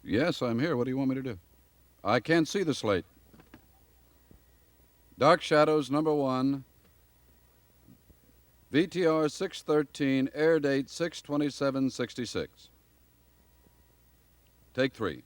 Yes, I'm here. What do you want me to do? I can't see the slate. Dark Shadows, number 1. VTR 613, air date 6/27/66. Take 3.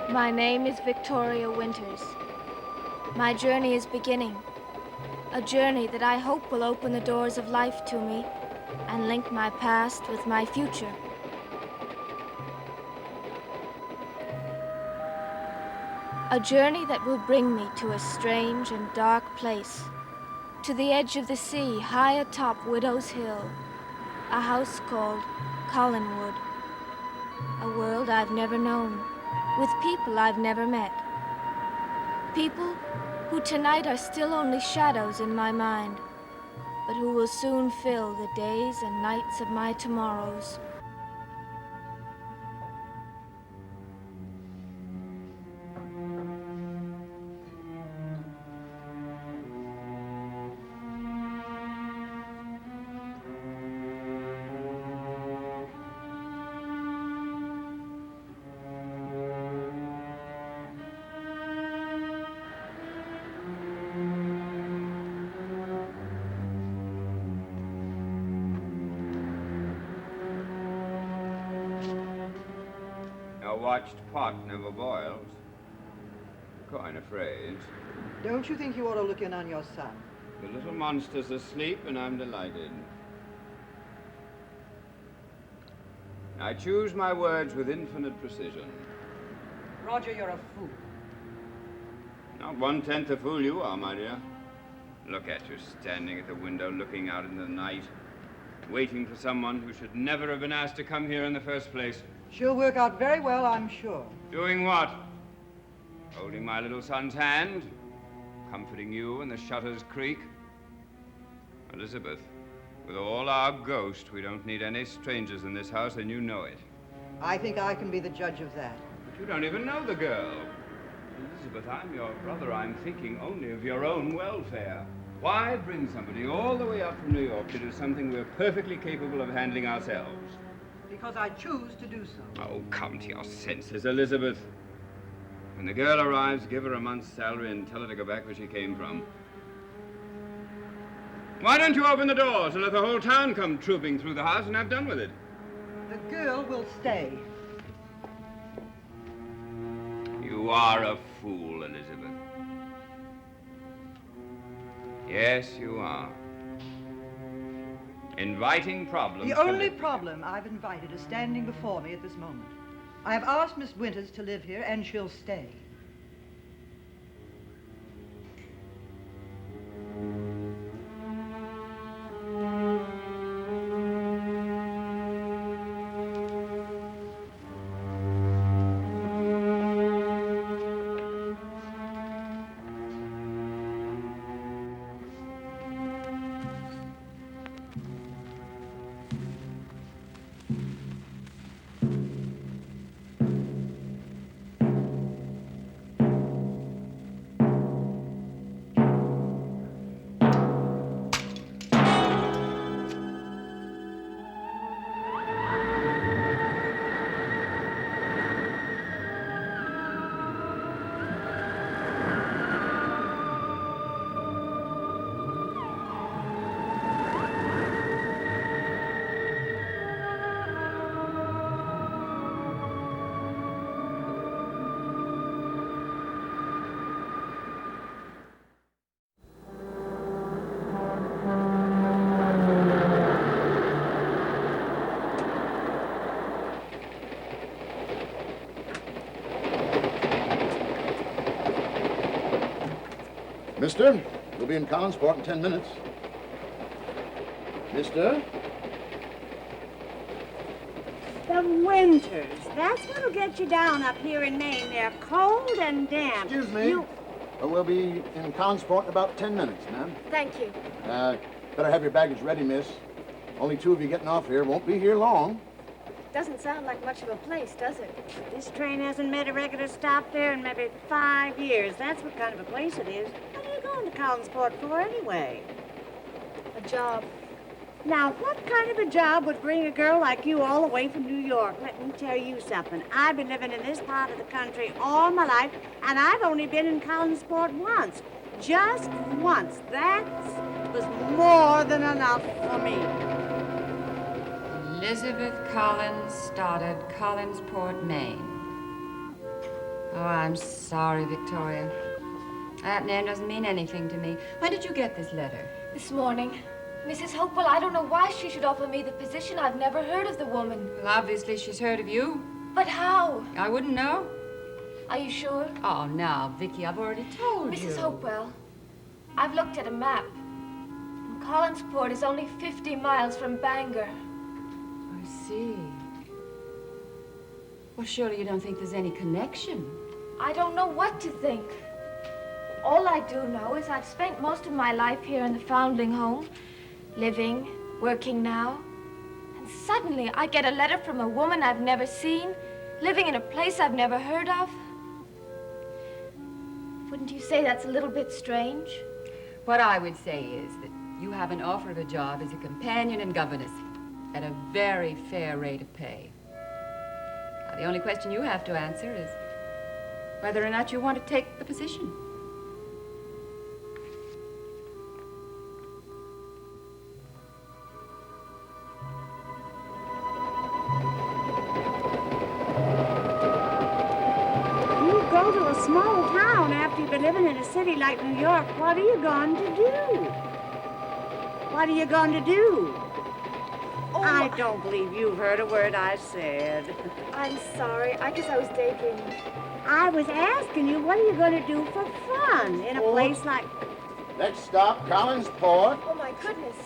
My name is Victoria Winters. My journey is beginning. A journey that I hope will open the doors of life to me and link my past with my future. A journey that will bring me to a strange and dark place, to the edge of the sea, high atop Widow's Hill, a house called Collinwood, a world I've never known, with people I've never met. People who tonight are still only shadows in my mind, but who will soon fill the days and nights of my tomorrows. Watched pot never boils. Coin a phrase. Don't you think you ought to look in on your son? The little monster's asleep, and I'm delighted. I choose my words with infinite precision. Roger, you're a fool. Not 1/10 the fool you are, my dear. Look at you standing at the window, looking out into the night, waiting for someone who should never have been asked to come here in the first place. She'll work out very well, I'm sure. Doing what? Holding my little son's hand? Comforting you when the shutters creak? Elizabeth, with all our ghost, we don't need any strangers in this house, and you know it. I think I can be the judge of that. But you don't even know the girl. Elizabeth, I'm your brother. I'm thinking only of your own welfare. Why bring somebody all the way up from New York to do something we're perfectly capable of handling ourselves? Because I choose to do so. Oh, come to your senses, Elizabeth. When the girl arrives, give her a month's salary and tell her to go back where she came from. Why don't you open the doors and let the whole town come trooping through the house and have done with it? The girl will stay. You are a fool, Elizabeth. Yes, you are. Inviting problems. The only problem I've invited is standing before me at this moment. I have asked Miss Winters to live here, and she'll stay. Mister, we'll be in Collinsport in 10 minutes. Mister? The winters. That's what'll get you down up here in Maine. They're cold and damp. Excuse me. We'll be in Collinsport in about 10 minutes, ma'am. Thank you. Better have your baggage ready, miss. Only 2 of you getting off here. Won't be here long. Doesn't sound like much of a place, does it? This train hasn't made a regular stop there in maybe 5 years. That's what kind of a place it is. What are you going to Collinsport for anyway? A job. Now, what kind of a job would bring a girl like you all the way from New York? Let me tell you something. I've been living in this part of the country all my life, and I've only been in Collinsport once. Just once. That was more than enough for me. Elizabeth Collins Stoddard, Collinsport, Maine. Oh, I'm sorry, Victoria. That name doesn't mean anything to me. When did you get this letter? This morning. Mrs. Hopewell, I don't know why she should offer me the position. I've never heard of the woman. Well, obviously she's heard of you. But how? I wouldn't know. Are you sure? Oh, now, Vicky, I've already told you. Mrs. Hopewell, I've looked at a map. And Collinsport is only 50 miles from Bangor. I see. Well, surely you don't think there's any connection. I don't know what to think. All I do know is I've spent most of my life here in the Foundling home, living, working now. And suddenly I get a letter from a woman I've never seen, living in a place I've never heard of. Wouldn't you say that's a little bit strange? What I would say is that you have an offer of a job as a companion and governess at a very fair rate of pay. Now, the only question you have to answer is whether or not you want to take the position. Go to a small town after you've been living in a city like New York. What are you going to do? What are you going to do? Oh, I don't believe you've heard a word I said. I'm sorry. I guess I was daydreaming. I was asking you, what are you going to do for fun in a place like... Next stop, Collinsport. Oh, my goodness.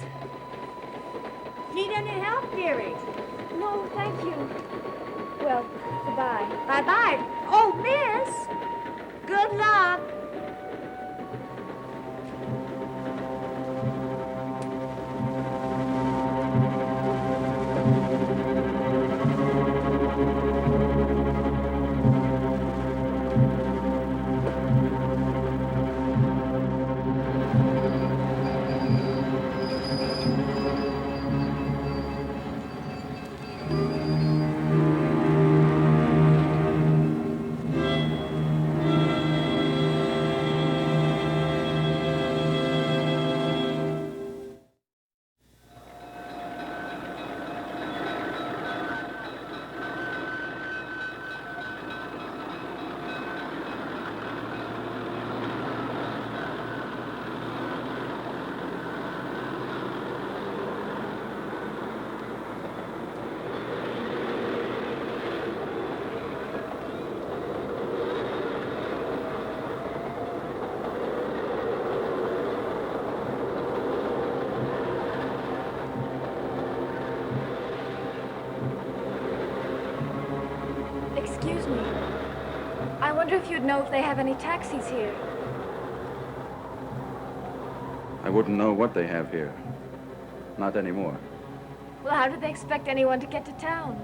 Need any help, dearie? No, thank you. Well, goodbye. Bye-bye. Oh, miss! Good luck. Excuse me. I wonder if you'd know if they have any taxis here. I wouldn't know what they have here. Not anymore. Well, how do they expect anyone to get to town?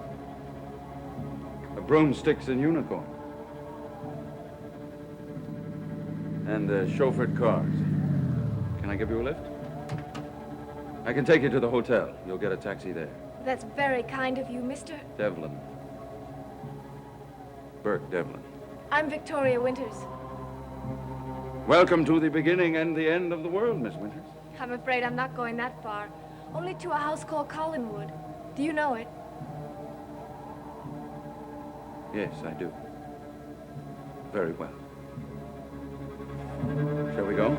Broomsticks and unicorn. And chauffeured cars. Can I give you a lift? I can take you to the hotel. You'll get a taxi there. That's very kind of you, Mr. Devlin. Burke Devlin. I'm Victoria Winters. Welcome to the beginning and the end of the world, Miss Winters. I'm afraid I'm not going that far. Only to a house called Collinwood. Do you know it? Yes, I do. Very well. Shall we go?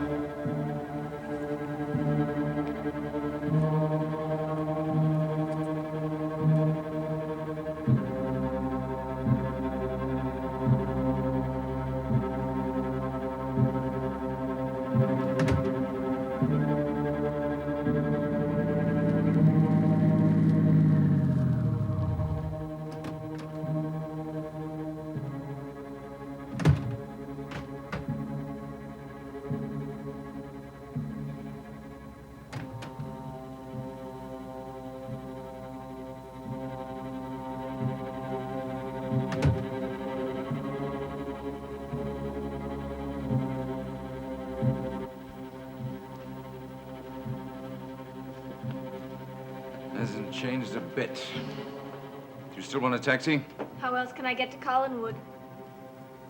Hasn't changed a bit. Do you still want a taxi? How else can I get to Collinwood?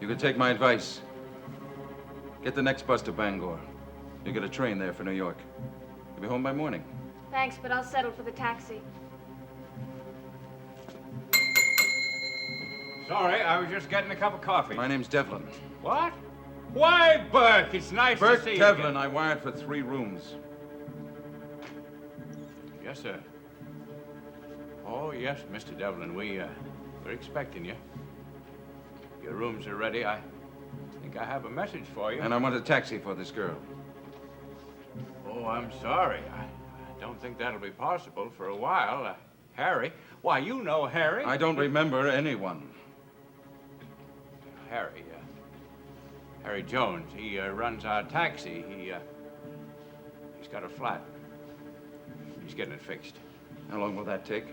You can take my advice. Get the next bus to Bangor. You get a train there for New York. You'll be home by morning. Thanks, but I'll settle for the taxi. Sorry, I was just getting a cup of coffee. My name's Devlin. What? Why, Burke? It's nice Burke to see Devlin. you. I wired for 3 rooms. Yes, sir. Oh, yes, Mr. Devlin. We're expecting you. Your rooms are ready. I think I have a message for you. And I want a taxi for this girl. Oh, I'm sorry. I don't think that'll be possible for a while. Harry. Why, you know Harry. I don't remember anyone. Harry Jones. He runs our taxi. He's got a flat. He's getting it fixed. How long will that take?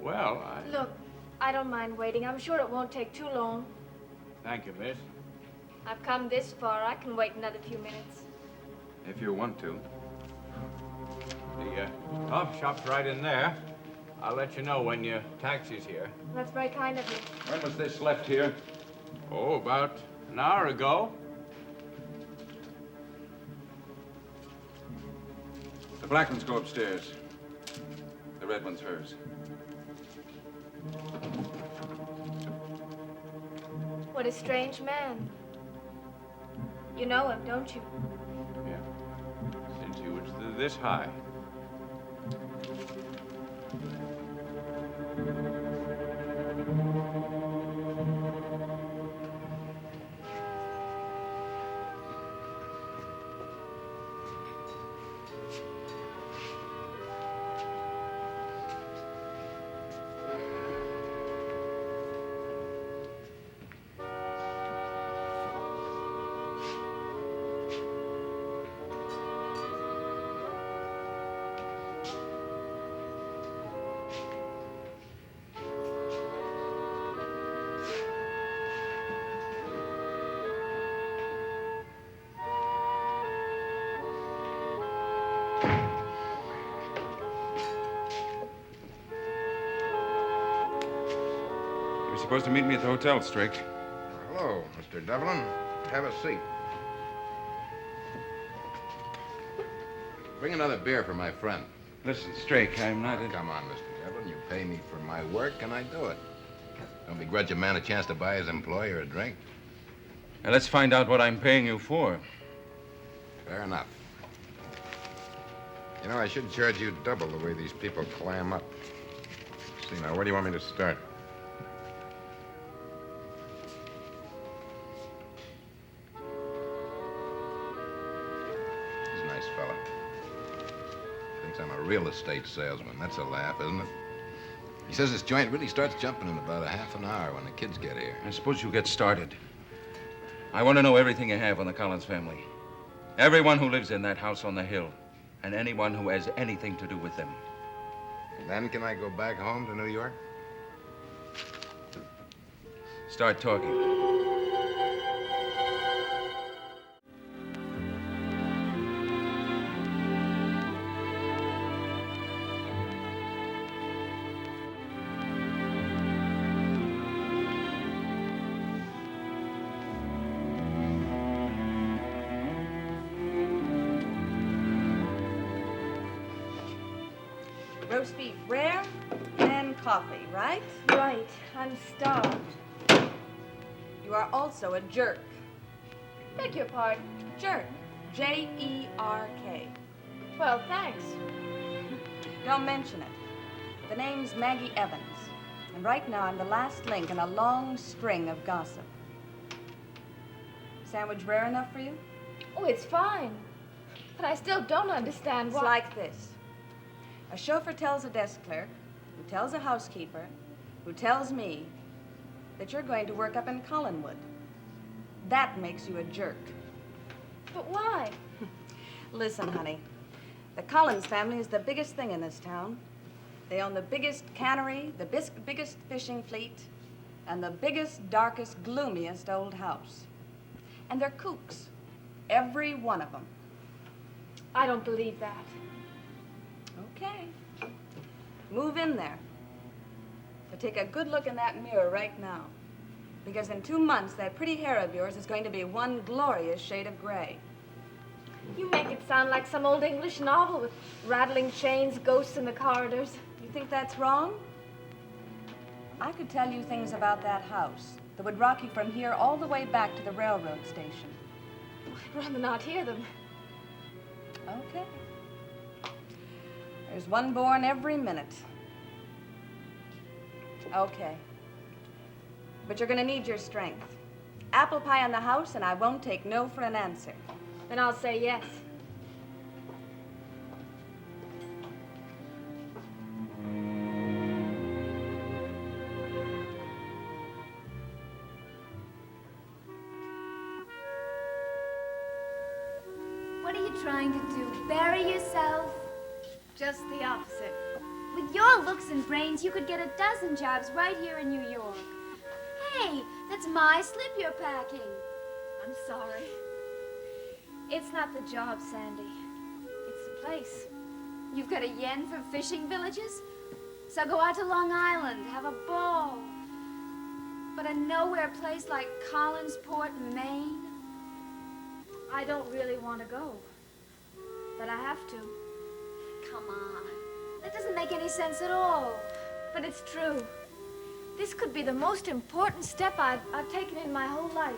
Well, Look, I don't mind waiting. I'm sure it won't take too long. Thank you, miss. I've come this far. I can wait another few minutes. If you want to. The coffee shop's right in there. I'll let you know when your taxi's here. That's very kind of you. When was this left here? Oh, about an hour ago. The black ones go upstairs. The red one's hers. What a strange man. You know him, don't you? Yeah. Since he was this high. You're supposed to meet me at the hotel, Strake. Hello, Mr. Devlin. Have a seat. Bring another beer for my friend. Listen, Strake, I'm not in... Come on, Mr. Devlin. You pay me for my work, and I do it. Don't begrudge a man a chance to buy his employer a drink. Now, let's find out what I'm paying you for. Fair enough. You know, I should charge you double the way these people clam up. See, now, where do you want me to start? He's a nice fella. Thinks I'm a real estate salesman. That's a laugh, isn't it? He says this joint really starts jumping in about a half an hour when the kids get here. I suppose you get started. I want to know everything you have on the Collins family. Everyone who lives in that house on the hill. And anyone who has anything to do with them. And then can I go back home to New York? Start talking. Roast beef rare and coffee, right? Right. I'm starved. You are also a jerk. Beg your pardon. Jerk. J-E-R-K. Well, thanks. Don't mention it. The name's Maggie Evans. And right now I'm the last link in a long string of gossip. Sandwich rare enough for you? Oh, it's fine. But I still don't understand It's why... like this. A chauffeur tells a desk clerk, who tells a housekeeper, who tells me that you're going to work up in Collinwood. That makes you a jerk. But why? Listen, honey. The Collins family is the biggest thing in this town. They own the biggest cannery, the biggest fishing fleet, and the biggest, darkest, gloomiest old house. And they're kooks. Every one of them. I don't believe that. Okay. Move in there. But take a good look in that mirror right now. Because in 2 months, that pretty hair of yours is going to be one glorious shade of gray. You make it sound like some old English novel with rattling chains, ghosts in the corridors. You think that's wrong? I could tell you things about that house that would rock you from here all the way back to the railroad station. I'd rather not hear them. Okay. There's one born every minute. Okay. But you're gonna need your strength. Apple pie in the house, and I won't take no for an answer. Then I'll say yes. What are you trying to do? Bury yourself? Just the opposite. With your looks and brains, you could get a dozen jobs right here in New York. Hey, that's my slip you're packing. I'm sorry. It's not the job, Sandy. It's the place. You've got a yen for fishing villages? So go out to Long Island, have a ball. But a nowhere place like Collinsport, Maine? I don't really want to go. But I have to. Come on. That doesn't make any sense at all. But it's true. This could be the most important step I've taken in my whole life.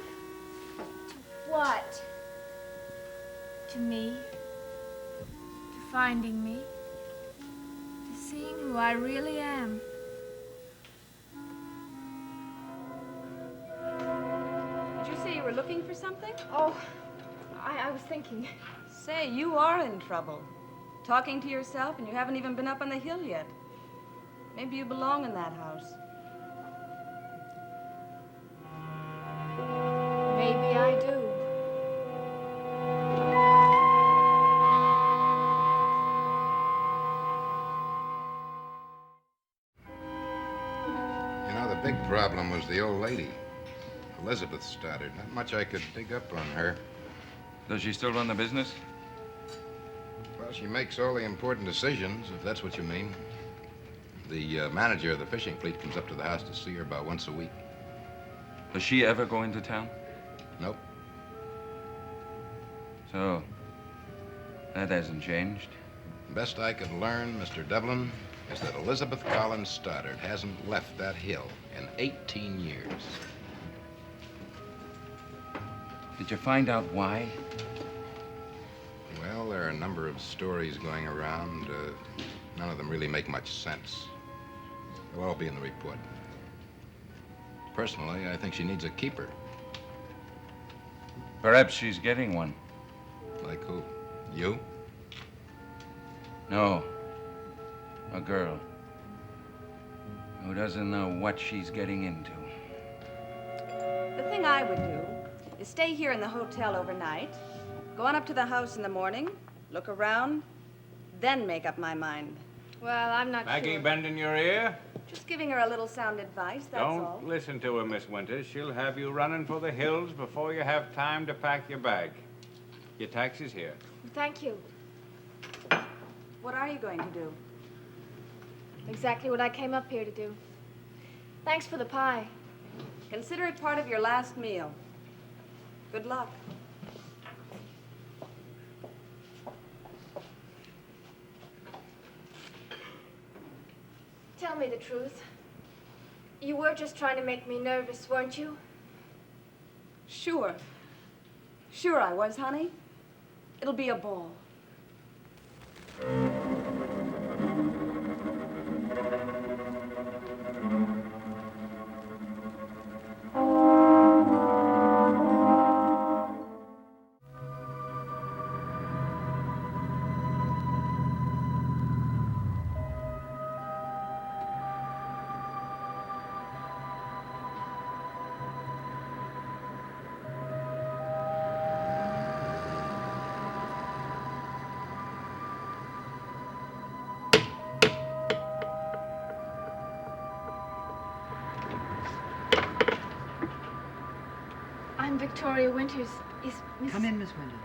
What? To me. To finding me. To seeing who I really am. Did you say you were looking for something? Oh, I was thinking. Say, you are in trouble. Talking to yourself, and you haven't even been up on the hill yet. Maybe you belong in that house. Maybe I do. You know, the big problem was the old lady, Elizabeth Stoddard. Not much I could dig up on her. Does she still run the business? Well, she makes all the important decisions, if that's what you mean. The manager of the fishing fleet comes up to the house to see her about once a week. Does she ever go into town? Nope. So, that hasn't changed. Best I could learn, Mr. Devlin, is that Elizabeth Collins Stoddard hasn't left that hill in 18 years. Did you find out why? Well, there are a number of stories going around. None of them really make much sense. They'll all be in the report. Personally, I think she needs a keeper. Perhaps she's getting one. Like who? You? No. A girl. Who doesn't know what she's getting into. The thing I would do is stay here in the hotel overnight, go on up to the house in the morning, look around, then make up my mind. Well, I'm not Maggie sure. bending your ear? Just giving her a little sound advice, that's all. Don't listen to her, Miss Winters. She'll have you running for the hills before you have time to pack your bag. Your taxi's here. Thank you. What are you going to do? Exactly what I came up here to do. Thanks for the pie. Consider it part of your last meal. Good luck. Tell me the truth. You were just trying to make me nervous, weren't you? Sure. Sure I was, honey. It'll be a ball. I'm Victoria Winters. Is Miss... Come in, Miss Winters.